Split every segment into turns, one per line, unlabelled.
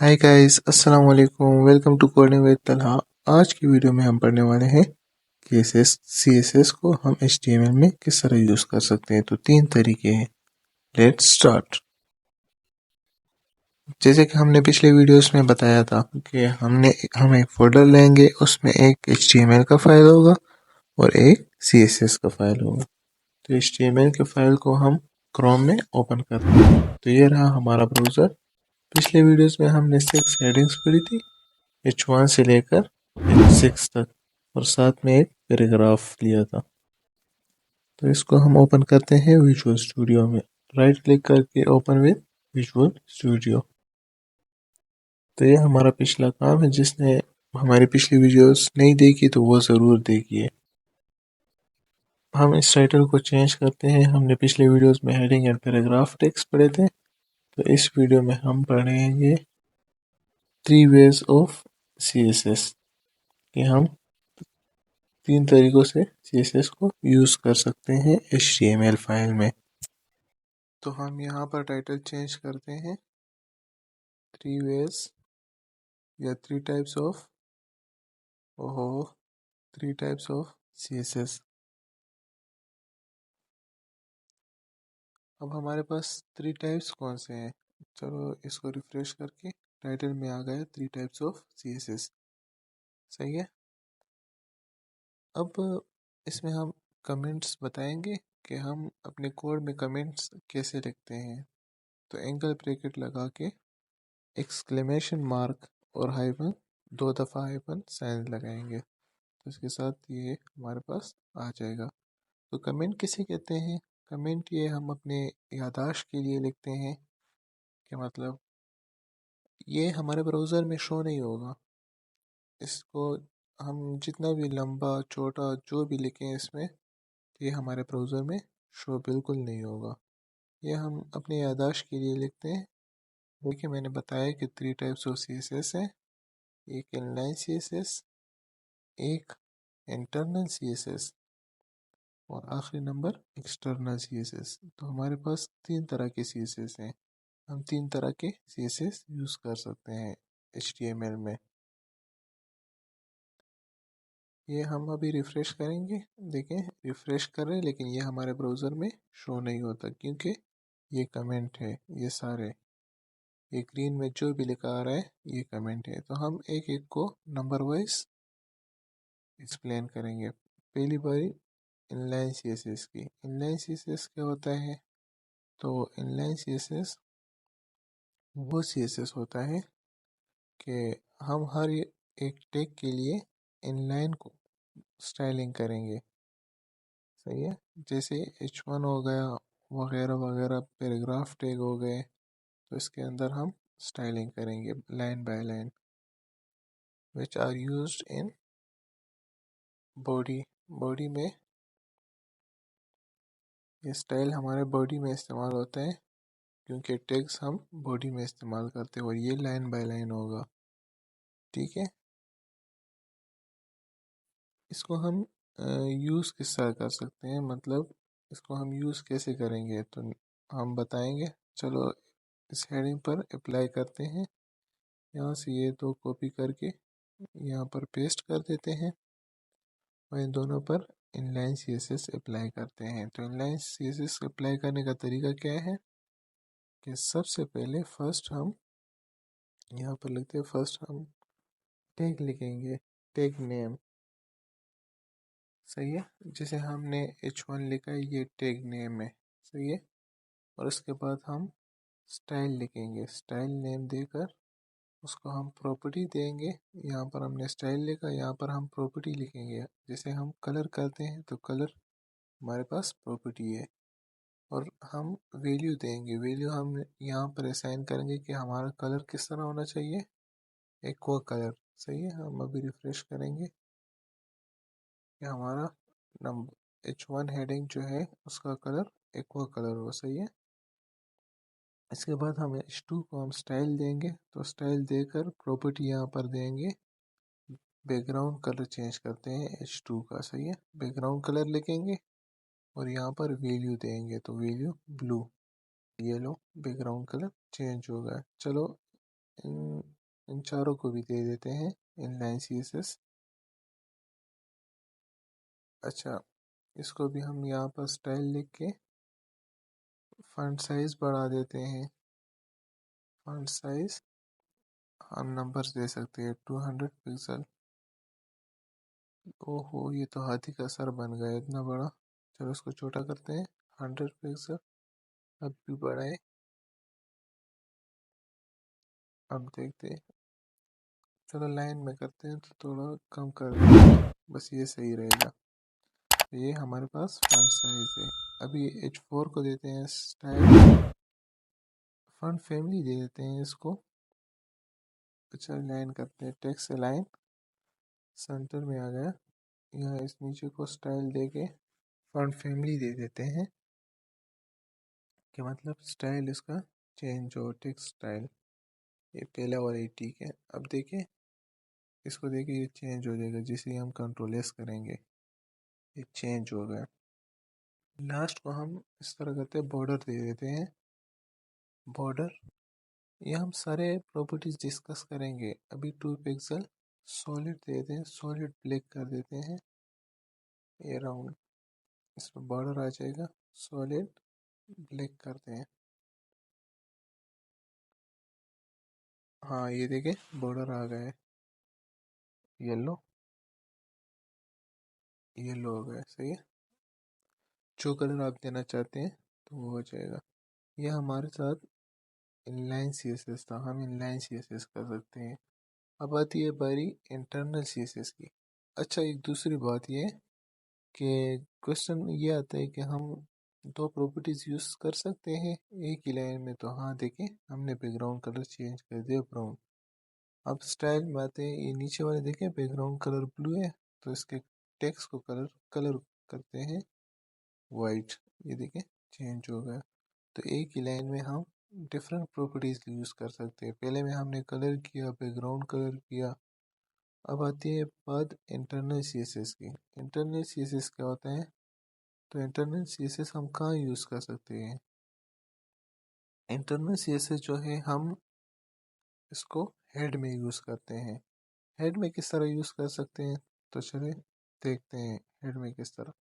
हाय guys, अस्सलाम वालेकुम। Welcome to coding with Talha. आज की वीडियो में हम पढ़ने वाले हैं कि CSS को हम HTML में किस तरह यूज़ कर सकते हैं। तो तीन तरीके हैं। Let's start. जैसे कि हमने पिछले वीडियोस में बताया था कि हम एक फोल्डर लेंगे, उसमें एक HTML का फाइल होगा और एक CSS का फाइल होगा। तो HTML के फाइल को हम क्रोम में ओपन करते हैं। तो ये रहा हमारा ब्राउज़र। पिछले वीडियोस में हमने 6 हेडिंग्स पढ़ी थी, H1 से लेकर H6 तक, और साथ में एक पैराग्राफ लिया था। तो इसको हम ओपन करते हैं विजुअल स्टूडियो में। राइट क्लिक करके ओपन विद विजुअल स्टूडियो। तो ये हमारा पिछला काम है। जिसने हमारी पिछली वीडियोस नहीं देखी तो वो ज़रूर देखिए। हम इस टाइटल को चेंज करते हैं। हमने पिछले वीडियोस में हेडिंग एंड पैराग्राफ टेक्स्ट पढ़े थे, तो इस वीडियो में हम पढ़ेंगे 3 वेज ऑफ CSS, कि हम तीन तरीकों से CSS को यूज़ कर सकते हैं HTML फाइल में। तो हम यहाँ पर टाइटल चेंज करते हैं 3 वेज या 3 टाइप्स ऑफ ओहो 3 टाइप्स ऑफ CSS। अब हमारे पास 3 टाइप्स कौन से हैं? चलो इसको रिफ्रेश करके टाइटल में आ गया 3 टाइप्स ऑफ CSS। सही है। अब इसमें हम कमेंट्स बताएंगे कि हम अपने कोड में कमेंट्स कैसे लिखते हैं। तो एंगल ब्रैकेट लगा के एक्सक्लेमेशन मार्क और हाइफन, 2 दफ़ा हाइफन साइन लगाएंगे, तो इसके साथ ये हमारे पास आ जाएगा। तो कमेंट किसे कहते हैं? कमेंट ये हम अपने याददाश्त के लिए लिखते हैं, कि मतलब ये हमारे ब्राउज़र में शो नहीं होगा। इसको हम जितना भी लंबा छोटा जो भी लिखें इसमें, ये हमारे ब्राउज़र में शो बिल्कुल नहीं होगा। ये हम अपने याददाश्त के लिए लिखते हैं। देखिए, मैंने बताया कि 3 टाइप्स ऑफ CSS है। एक इनलाइन CSS, एक इंटरनल CSS, और आखिरी नंबर एक्सटर्नल CSS। तो हमारे पास 3 तरह के CSS हैं। हम 3 तरह के CSS यूज़ कर सकते हैं HTML में। ये हम अभी रिफ़्रेश करेंगे। देखें, रिफ़्रेश कर रहे हैं, लेकिन ये हमारे ब्राउज़र में शो नहीं होता क्योंकि ये कमेंट है। ये सारे, ये ग्रीन में जो भी लिखा आ रहा है ये कमेंट है। तो हम एक एक को नंबर वाइज एक्सप्लेन करेंगे। पहली बारी इनलाइन CSS की। इनलाइन CSS क्या होता है? तो इनलाइन CSS वो CSS होता है कि हम हर एक टैग के लिए इनलाइन को स्टाइलिंग करेंगे। सही है। जैसे H1 हो गया, वगैरह वगैरह, पैराग्राफ टैग हो गए, तो इसके अंदर हम स्टाइलिंग करेंगे line by line, which are used in body. Body में ये स्टाइल हमारे बॉडी में इस्तेमाल होता है, क्योंकि टैग्स हम बॉडी में इस्तेमाल करते हैं, और ये लाइन बाय लाइन होगा। ठीक है। इसको हम यूज़ किस तरह कर सकते हैं, मतलब इसको हम यूज़ कैसे करेंगे, तो हम बताएंगे। चलो इस हेडिंग पर अप्लाई करते हैं। यहाँ से ये दो कॉपी करके यहाँ पर पेस्ट कर देते हैं, और इन दोनों पर इनलाइन CSS अप्लाई करते हैं। तो इनलाइन CSS अप्लाई करने का तरीका क्या है कि सबसे पहले फर्स्ट हम यहाँ पर लिखते हैं, फर्स्ट हम टैग लिखेंगे, टैग नेम। सही है। जैसे हमने H1 लिखा है, ये टैग नेम है। सही है। और उसके बाद हम स्टाइल लिखेंगे, स्टाइल नेम देकर उसको हम प्रॉपर्टी देंगे। यहाँ पर हमने स्टाइल लिखा, यहाँ पर हम प्रॉपर्टी लिखेंगे। जैसे हम कलर करते हैं तो कलर हमारे पास प्रॉपर्टी है, और हम वैल्यू देंगे। वैल्यू हम यहाँ पर असाइन करेंगे कि हमारा कलर किस तरह होना चाहिए, एक्वा कलर। सही है। हम अभी रिफ्रेश करेंगे कि हमारा नंबर H1 हेडिंग जो है उसका कलर एक्वा कलर हो। सही है। इसके बाद हम H2 को हम स्टाइल देंगे, तो स्टाइल देकर प्रॉपर्टी यहाँ पर देंगे, बैकग्राउंड कलर चेंज करते हैं H2 का। सही है। बैकग्राउंड कलर लिखेंगे और यहाँ पर वैल्यू देंगे, तो वैल्यू ब्लू। ये लो, बैकग्राउंड कलर चेंज हो गया। चलो इन इन चारों को भी दे देते हैं इनलाइन CSS। अच्छा, इसको भी हम यहाँ पर स्टाइल लिख के फॉन्ट साइज बढ़ा देते हैं। फॉन्ट साइज हम नंबर्स दे सकते हैं 200 पिक्सल। ओहो, ये तो हाथी का सर बन गया इतना बड़ा। चलो इसको छोटा करते हैं 100 पिक्सल। अब भी बड़ा है। अब देखते हैं, चलो लाइन में करते हैं तो थोड़ा कम कर देते हैं, बस ये सही रहेगा। ये हमारे पास फॉन्ट साइज है। अभी H4 को देते हैं स्टाइल, फॉन्ट फैमिली दे देते हैं इसको। अच्छा, लाइन करते हैं, टेक्स्ट से लाइन सेंटर में आ गया। यहाँ इस नीचे को स्टाइल दे के फॉन्ट फैमिली दे देते हैं कि मतलब स्टाइल इसका चेंज हो, टेक्स्ट स्टाइल। ये पहला वाला ही ठीक है। अब देखिए, इसको देखिए ये चेंज हो जाएगा जैसे ही हम कंट्रोल एस करेंगे, ये चेंज हो गया। लास्ट को हम इस तरह करते हैं, बॉर्डर दे देते हैं। बॉर्डर, ये हम सारे प्रॉपर्टीज डिस्कस करेंगे। अभी 2 पिक्सल सॉलिड दे देते हैं, सॉलिड ब्लैक कर देते हैं। ये राउंड, इसमें बॉर्डर आ जाएगा, सॉलिड ब्लैक करते हैं। हाँ, ये देखें बॉर्डर आ गया है, येलो येलो हो गया, सही है। जो कलर आप देना चाहते हैं तो वो हो जाएगा। ये हमारे साथ इनलाइन CSS था, हम इनलाइन CSS कर सकते हैं। अब आती है बारी इंटरनल CSS की। अच्छा, एक दूसरी बात ये कि क्वेश्चन ये आता है कि हम दो प्रॉपर्टीज यूज़ कर सकते हैं एक ही लाइन में। तो हाँ, देखें हमने बैकग्राउंड कलर चेंज कर दिया ब्राउन। अब स्टाइल में आते हैं, ये नीचे वाले देखें बैकग्राउंड कलर ब्लू है, तो इसके टेक्स्ट को कलर कलर करते हैं वाइट। ये देखें चेंज हो गया। तो एक ही लाइन में हम डिफरेंट प्रॉपर्टीज यूज़ कर सकते हैं। पहले में हमने कलर किया, बैकग्राउंड कलर किया। अब आती है बात इंटरनल CSS की। इंटरनल CSS क्या होता है? तो इंटरनल CSS हम कहाँ यूज़ कर सकते हैं? इंटरनल CSS जो है हम इसको हेड में यूज़ करते हैं। हेड में किस तरह यूज़ कर सकते हैं? तो चलिए देखते हैं हेड में किस तरह।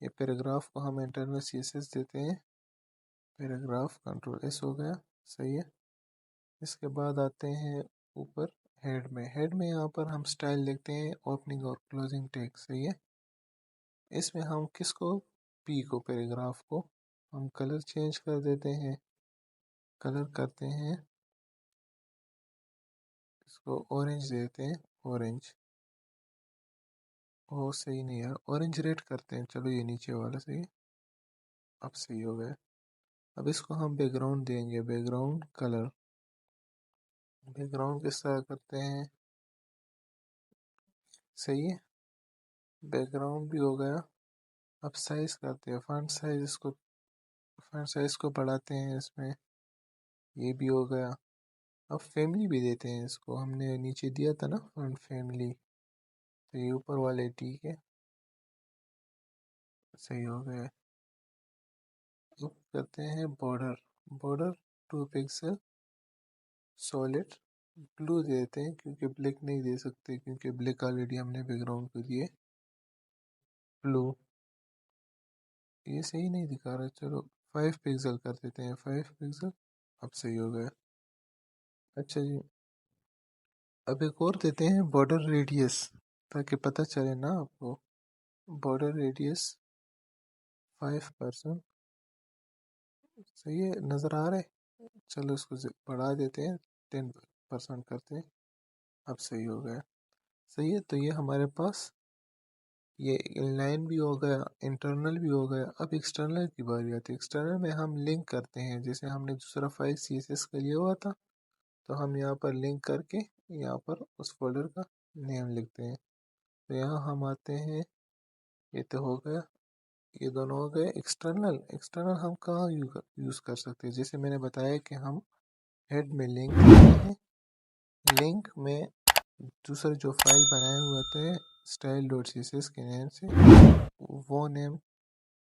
ये पैराग्राफ को हम इंटरनल CSS देते हैं, पैराग्राफ कंट्रोल एस हो गया, सही है। इसके बाद आते हैं ऊपर हेड में। हेड में यहाँ पर हम स्टाइल लिखते हैं ओपनिंग और क्लोजिंग टैग, सही है। इसमें हम किसको, पी को, पैराग्राफ को हम कलर चेंज कर देते हैं। कलर करते हैं, इसको ऑरेंज देते हैं, ऑरेंज। वो सही नहीं है, ऑरेंज रेड करते हैं। चलो ये नीचे वाला सही है, अब सही हो गया। अब इसको हम बैकग्राउंड देंगे, बैकग्राउंड कलर। बैकग्राउंड किस तरह करते हैं, सही है। बैकग्राउंड भी हो गया। अब साइज करते हैं, फॉन्ट साइज, इसको फॉन्ट साइज को बढ़ाते हैं इसमें, ये भी हो गया। अब फैमिली भी देते हैं इसको, हमने नीचे दिया था ना फॉन्ट फैमिली, तो ये ऊपर वाले ठीक है, सही हो गया। अब करते हैं border. Border 2 pixel solid blue देते हैं, क्योंकि ब्लैक नहीं दे सकते क्योंकि ब्लैक ऑलरेडी हमने बैकग्राउंड को दिए। ब्लू, ये सही नहीं दिखा रहा, चलो 5 पिक्सल कर देते हैं, 5 पिक्सल, अब सही हो गया। अच्छा जी, अब एक और देते हैं बॉर्डर रेडियस, ताकि पता चले ना आपको। बॉर्डर रेडियस 5%, सही है, नज़र आ रहा है। चलो इसको बढ़ा देते हैं, 10% करते हैं, अब सही हो गया। सही है, तो ये हमारे पास ये इनलाइन भी हो गया, इंटरनल भी हो गया। अब एक्सटर्नल की बारी आती है। एक्सटर्नल में हम लिंक करते हैं, जैसे हमने दूसरा फाइल CSS का लिया हुआ था, तो हम यहाँ पर लिंक करके यहाँ पर उस फोल्डर का नेम लिखते हैं। तो यहाँ हम आते हैं, ये तो हो गया, ये दोनों हो गए एक्सटर्नल। एक्सटर्नल हम कहाँ यूज़ कर सकते हैं? जैसे मैंने बताया कि हम हेड में लिंक करते हैं, लिंक में दूसरा जो फाइल बनाए हुए थे style.css के नेम से, वो नेम,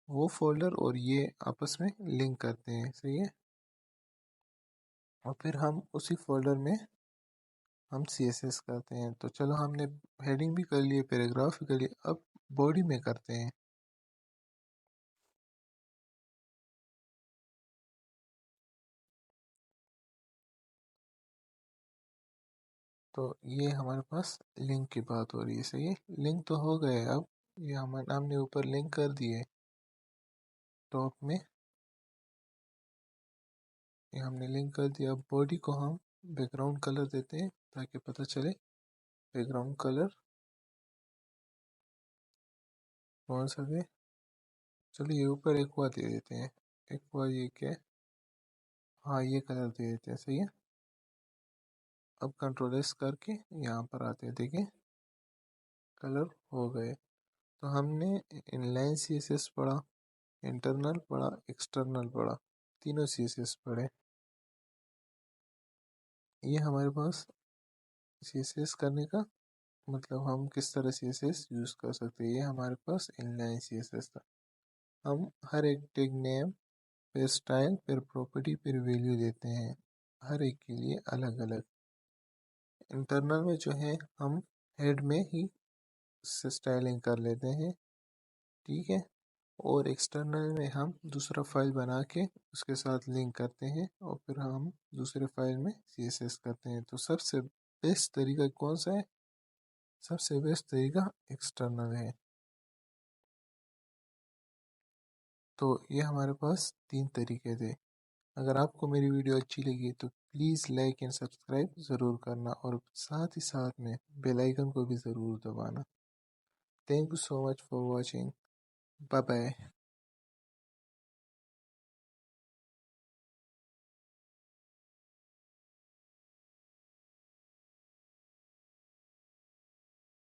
वो फोल्डर और ये आपस में लिंक करते हैं, सही है। और फिर हम उसी फोल्डर में हम CSS करते हैं। तो चलो हमने हेडिंग भी कर लिए, पैराग्राफ भी कर लिए, अब बॉडी में करते हैं। तो ये हमारे पास लिंक की बात हो रही है, सही है। लिंक तो हो गए। अब ये हमने ऊपर लिंक कर दिए टॉप में, ये हमने लिंक कर दिया। अब बॉडी को हम बैकग्राउंड कलर देते हैं ताकि पता चले बैकग्राउंड कलर कौन सा दे। चलो ये ऊपर एक हुआ दे देते हैं, एक हुआ ये क्या है, हाँ ये कलर दे देते हैं, सही है। अब कंट्रोल एस करके यहाँ पर आते हैं, देखें कलर हो गए। तो हमने इनलाइन CSS पढ़ा, इंटरनल पढ़ा, एक्सटर्नल पढ़ा, तीनों CSS पढ़े। ये हमारे पास CSS करने का मतलब हम किस तरह CSS यूज़ कर सकते हैं। ये हमारे पास इनलाइन CSS था। हम हर एक टैग नेम, फिर स्टाइल, फिर प्रॉपर्टी, फिर वैल्यू देते हैं, हर एक के लिए अलग अलग। इंटरनल में जो है हम हेड में ही स्टाइलिंग कर लेते हैं, ठीक है। और एक्सटर्नल में हम दूसरा फाइल बना के उसके साथ लिंक करते हैं और फिर हम दूसरे फाइल में CSS करते हैं। तो सबसे बेस्ट तरीका कौन सा है? सबसे बेस्ट तरीका एक्सटर्नल है। तो ये हमारे पास तीन तरीके थे। अगर आपको मेरी वीडियो अच्छी लगी तो प्लीज़ लाइक एंड सब्सक्राइब ज़रूर करना और साथ ही साथ में बेल आइकन को भी ज़रूर दबाना। Thank you so much for watching. Bye bye.